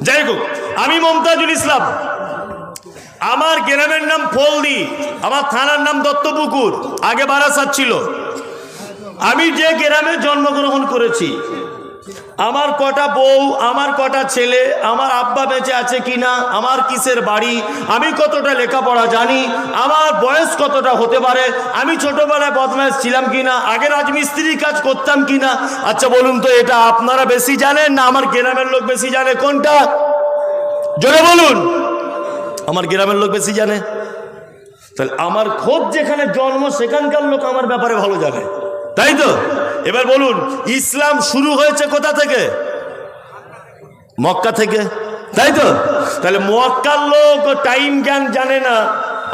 যাই হোক, আমি মমতাজুল ইসলাম, আমার গ্রামের নাম ফলদি, আমার থানার নাম দত্তপুকুর, আগে বারাসাত ছিল। আমি যে গ্রামে জন্মগ্রহণ করেছি, আমার কটা বউ, আমার কটা ছেলে, আমার আব্বা বেঁচে আছে কিনা, আমার কিসের বাড়ি, আমি কতটা লেখাপড়া জানি, আমার বয়স কতটা হতে পারে, আমি ছোটবেলায় বদমাইশ ছিলাম কিনা, আগে রাজমিস্ত্রির কাজ করতাম কিনা। আচ্ছা বলুন তো, এটা আপনারা বেশি জানেন না আমার গ্রামের লোক বেশি জানে? কোনটা জোরে বলুন। আমার গ্রামের লোক বেশি জানে। তাহলে আমার খোদ যেখানে জন্ম সেখানকার লোক আমার ব্যাপারে ভালো জানে, তাই তো? এবার বলুন, ইসলাম শুরু হয়েছে কোথা থেকে? মক্কা থেকে, তাই তো? তাহলে মক্কার লোক টাইম জ্ঞান জানে না,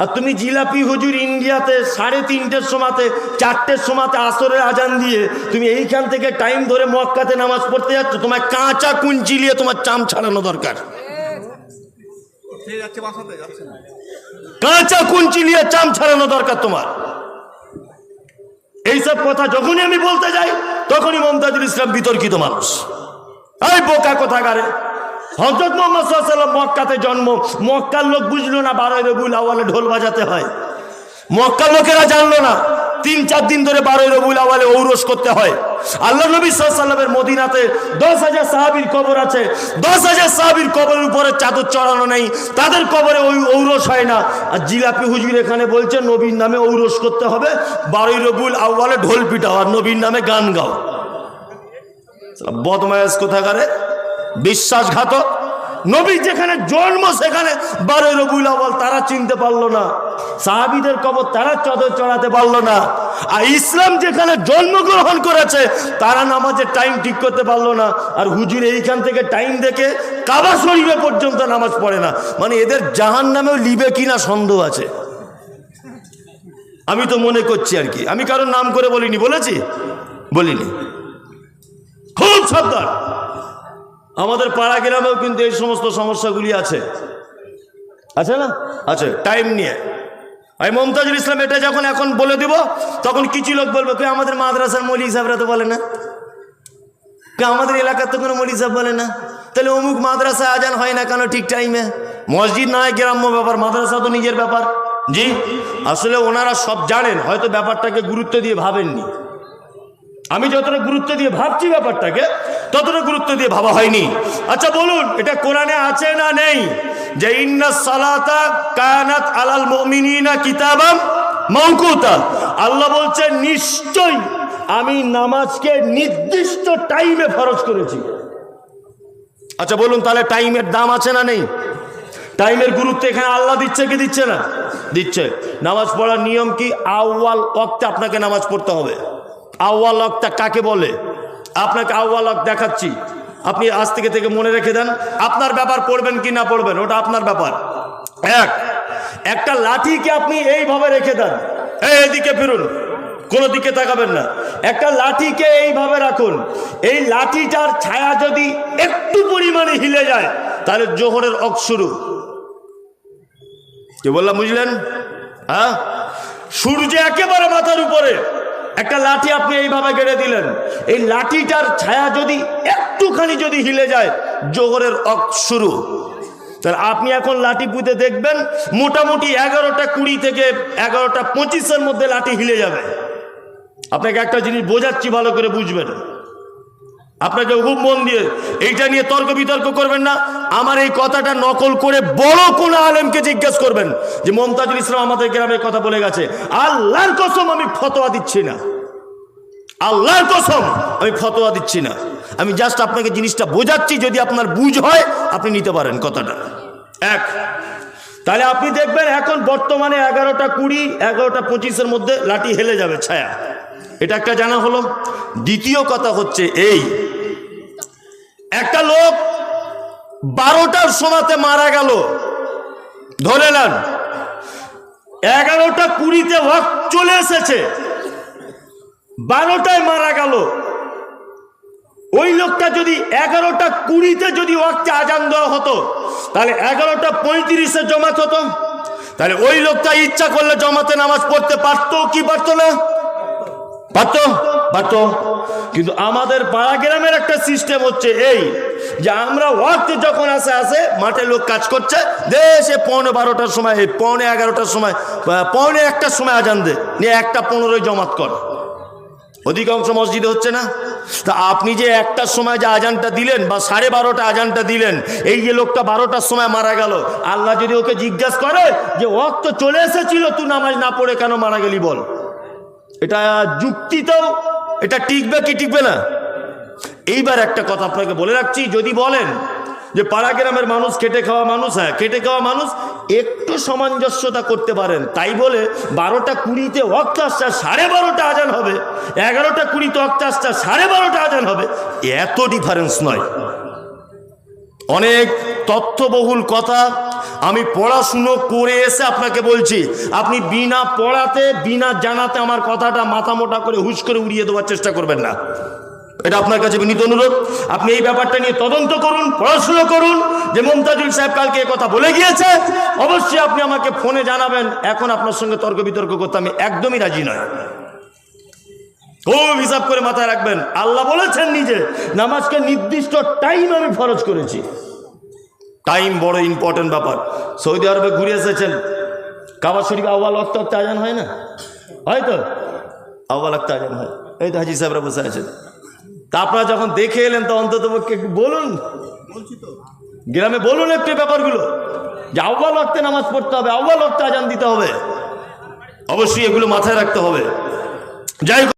আর তুমি জিলাপি হুজুর ইন্ডিয়াতে 3:30-টের সময়তে 4টের সময়তে আসরের আজান দিয়ে তুমি এইখান থেকে টাইম ধরে মক্কাতে নামাজ পড়তে যাচ্ছ, তোমার কাঁচা কুঞ্চি নিয়ে তোমার চাম ছাড়ানো দরকার। কাঁচা কুঞ্চি নিয়ে চাম ছাড়ানো দরকার তোমার। এইসব কথা যখনই আমি বলতে যাই তখনই মমতাজুল ইসলাম বিতর্কিত মানুষ। এই বোকা কোথাকারে, হযরত মুহাম্মদ সাল্লাল্লাহু আলাইহি ওয়াসাল্লাম মক্কাতে জন্ম, মক্কার লোক বুঝলো না 12 রবিউল আউয়ালে ঢোল বাজাতে হয়। মক্কার লোকেরা জানলো না 3-4 দিন ধরে 12 রবিউল আউয়ালে ঔরস করতে হয়। আল্লাহ নবী সাল্লাল্লাহু আলাইহি ওয়াসাল্লামের মদিনাতে 10,000 সাহাবীর কবর আছে, 10,000 সাহাবীর কবরের উপরে চাদর চড়ানো নেই, তাদের কবরে ওই ঔরস হয় না। আর জিলাপি হুজুর এখানে বলছে নবীর নামে ঔরস করতে হবে, 12 রবিউল আউয়ালে ঢোল পিটাও আর নবীর নামে গান গাও। বদমায়েশ কোথাকারে, বিশ্বাসঘাতক। নবী যেখানে জন্ম সেখানে 12 রবিউল আউয়াল তারা চিনতে পারলো না, সাহাবীদের কবর তারা চাদর চড়াতে পারলো না। আর ইসলাম যেখানে জন্মগ্রহণ করেছে তারা নামাজের টাইম ঠিক করতে পারলো না, আর হুজুর এইখান থেকে টাইম দেখে কাবা শরীফে পর্যন্ত নামাজ পড়ে না। মানে এদের জাহান্নামেও লিবে কিনা সন্দেহ আছে। আমি তো মনে করছি আর কি, আমি কারোর নাম করে বলিনি, বলেছি? বলিনি। খুব সাবধান, আমাদের পাড়া গ্রামেও কিন্তু এই সমস্ত সমস্যাগুলি আছে, আছে না? আছে। টাইম নিয়ে আমি মমতাজুল ইসলাম এটা যখন এখন বলে দিব তখন কিছু লোক বলবে কে আমাদের মাদ্রাসার মৌলভী সাহেবরা তো বলে না, কে আমাদের এলাকার তো কোনো মৌলভী সাহেব বলে না, তাহলে অমুক মাদ্রাসায় আজান হয় না কেন ঠিক টাইমে? মসজিদ না হয় গ্রাম্য ব্যাপার, মাদ্রাসা তো নিজের ব্যাপার। জি, আসলে ওনারা সব জানেন, হয়তো ব্যাপারটাকে গুরুত্ব দিয়ে ভাবেননি। আমি যতটা গুরুত্ব দিয়ে ভাবছি ব্যাপারটাকে ততটা গুরুত্ব দিয়ে ভাবা হয়নি। আচ্ছা বলুন, এটা কোরআনে আছে না নেই যে ইন্নাস সালাতা কানাত আলাল মুমিনিনা কিতাবাম মাওকুতা? আল্লাহ বলছেন নিশ্চয়ই আমি নামাজকে নির্দিষ্ট টাইমে ফরজ করেছি। আচ্ছা বলুন, তাহলে টাইমের দাম আছে না নেই? টাইমের গুরুত্ব এখানে আল্লাহ দিচ্ছে কি দিচ্ছে না? দিচ্ছে। নামাজ পড়ার নিয়ম কি? আউয়াল ওয়াক্তে আপনাকে নামাজ পড়তে হবে। আউয়াল ওয়াক্ত কাকে বলে? আপনাকে আউয়াল ওয়াক্ত দেখাচ্ছি, আপনি আজ থেকে মনে রেখে দেন। আপনার ব্যাপার, পড়বেন কি না পড়বেন ওটা আপনার ব্যাপার। একটা লাঠিকে আপনি এইভাবে রেখে দেন, এইদিকে ফিরুন, কোনো দিকে তাকাবেন না। একটা লাঠিকে এইভাবে রাখুন, এই লাঠিটার ছায়া যদি একটু পরিমাণে হিলে যায় তাহলে জোহরের ওয়াক্ত শুরু। কি বললাম বুঝলেন? হ্যাঁ, সূর্য একেবারে মাথার উপরে, একটা লাঠি আপনি এইভাবে গেড়ে দিলেন, এই লাঠিটার ছায়া যদি একটুখানি যদি হিলে যায় জোহরের ওয়াক্ত শুরু। তাহলে আপনি এখন লাঠি পুঁতে দেখবেন মোটামুটি 11টা 20 থেকে 11টা 25-এর মধ্যে লাঠি হিলে যাবে। আপনাকে একটা জিনিস বোঝাচ্ছি, ভালো করে বুঝবেন। আপনাকে খুব মন দিয়ে এইটা নিয়ে তর্ক বিতর্ক করবেন না। আমার এই কথাটা নকল করে বড় কোন আলেমকে জিজ্ঞেস করবেন যে মমতাজুল ইসলাম আমাদের গ্রামের কথা বলে গেছে। আল্লাহর কসম আমি ফতোয়া দিচ্ছি না, আল্লাহর কসম আমি ফতোয়া দিচ্ছি না, আমি জাস্ট আপনাকে জিনিসটা বোঝাচ্ছি, যদি আপনার বুঝ হয় আপনি নিতে পারেন কথাটা। তাহলে আপনি দেখবেন এখন বর্তমানে 11টা 20, 11টা 25-এর মধ্যে লাঠি হেলে যাবে ছায়া। এটা একটা জানা হলো। দ্বিতীয় কথা হচ্ছে এই, একটা লোক 12টার সময়তে মারা গেল, ধরে নেন 11টা 20-তে ওয়াক্ত চলে এসেছে, 12টায় মারা গেল। ওই লোকটা যদি 11টা 20-তে যদি ওয়াক্তে আজান দেওয়া হতো তাহলে 11টা 35-এ জমাত হতো। তাহলে ওই লোকটা ইচ্ছা করলে জমাতে নামাজ পড়তে পারতো কি পারতো না? পারতো। বাড়তো। কিন্তু আমাদের পাড়া গ্রামের একটা সিস্টেম হচ্ছে এই যে আমরা ওয়াক্ত যখন আসে মাঠে লোক কাজ করছে, দেশে 11:15টার সময়, 11:15টার সময়, 1:45টার সময় আজান দে নিয়ে 1:15 জমাত কর। অধিকাংশ মসজিদে হচ্ছে না? তা আপনি যে 1টার সময় যে আজানটা দিলেন বা 12:30 আজানটা দিলেন, এই যে লোকটা 12টার সময় মারা গেল, আল্লাহ যদি ওকে জিজ্ঞাসা করে যে ওয়াক্ত চলে এসেছিল, তুই নামাজ না পড়ে কেন মারা গেলি বল, এটা যুক্তি তো এটা টিকবে কি টিকবে না? এইবার একটা কথা আপনাকে বলে রাখছি, যদি বলেন যে পাড়া গ্রামের মানুষ খেটে খাওয়া মানুষ, হ্যাঁ খেটে খাওয়া মানুষ, একটু সামঞ্জস্যতা করতে পারেন, তাই বলে 12:20 ওয়াক্ত আসছে 12:30 আজান হবে, 11:20 ওয়াক্ত আসছে 12:30 আজান হবে, এত ডিফারেন্স নয়। অনেক তথ্যবহুল কথা আমি পড়াশুনো করে এসে আপনাকে বলছি, আপনি বিনা পড়াতে বিনা জানাতে আমার কথাটা মাথা মোটা করে হুশ করে উড়িয়ে দেওয়ার চেষ্টা করবেন না। এটা আপনার কাছে বিনীত অনুরোধ, আপনি এই ব্যাপারটা নিয়ে তদন্ত করুন, পড়াশুনো করুন। যে মুমতাজুল সাহেব কালকে এই কথা বলে গিয়েছে, অবশ্যই আপনি আমাকে ফোনে জানাবেন। এখন আপনার সঙ্গে তর্ক বিতর্ক করতে আমি একদমই রাজি নয়। খুব হিসাব করে মাথায় রাখবেন, আল্লাহ বলেছেন নিজে নামাজকে নির্দিষ্ট টাইম আমি ফরজ করেছি। টাইম বড় ইম্পর্টেন্ট ব্যাপার। সৌদি আরবে ঘুরে এসেছেন, কাবা শরীফ আউয়াল ওয়াক্ত আজান হয় না? হয়তো আউয়াল ওয়াক্ত আজান হয়। এই তো হাজি সাহেবরা বসে আছেন। তা আপনারা যখন দেখে এলেন তো অন্তত একটু বলুন, গ্রামে বলুন একটু ব্যাপারগুলো, যে আউয়াল ওয়াক্তে নামাজ পড়তে হবে, আউয়াল ওয়াক্তে আজান দিতে হবে। অবশ্যই এগুলো মাথায় রাখতে হবে। যাই হোক।